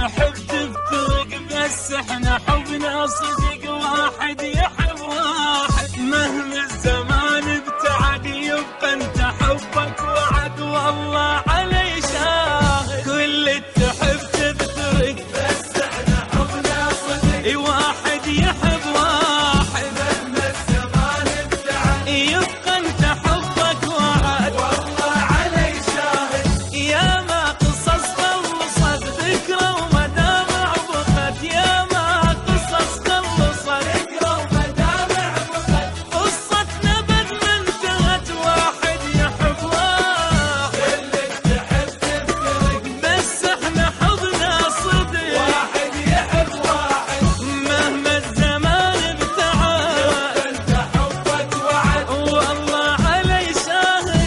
تحب تفترق، بس احنا حبنا صدق، واحد يحب واحد. مهما الزمان ابتعد يبقى انت حبك وعد، والله علي شاهد. كل تحب تفترق، بس احنا حبنا صدق، واحد يحب واحد. مهما الزمان ابتعد يبقى انت حبك وعد، والله علي شاهد. يا ما قصص خلصت ذكرى ومدامع بقت، يا ما قصص خلصت ذكرى ومدامع بقت. قصتنا بدل ما انتهت، واحد يحب واحد. كل تحب تفترق، بس احنا حبنا صدق، واحد يحب واحد. مهما الزمان ابتعد يبقى انت حبك وعد، والله علي شاهد.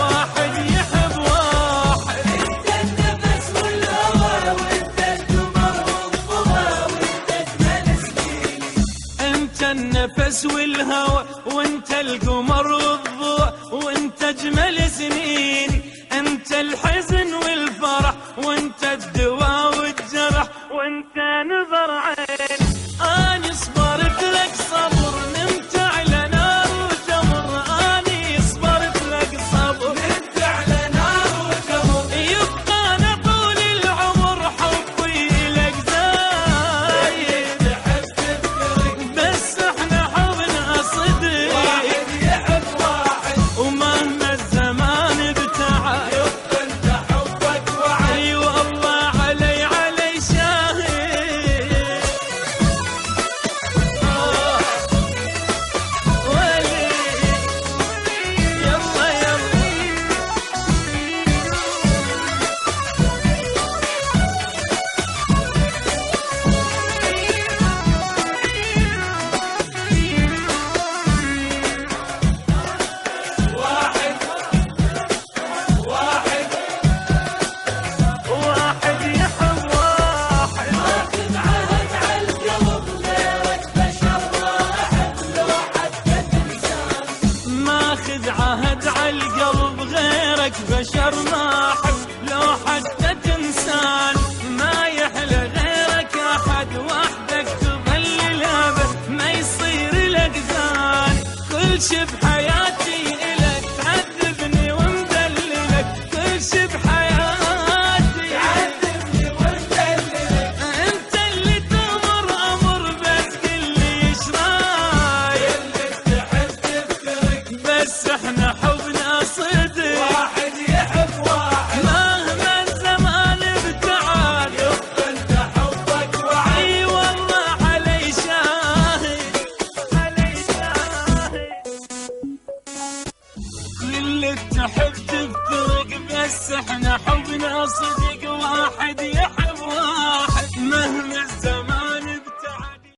واحد يحب واحد. انت النفس والهوى، وانت القمر والضوى، وانت اجمل سنيني. انت النفس والهوى، وانت القمر والضوء، وانت اجمل سنيني. انت الحزن والفرح، وانت الدواء والجرح، وانت نظر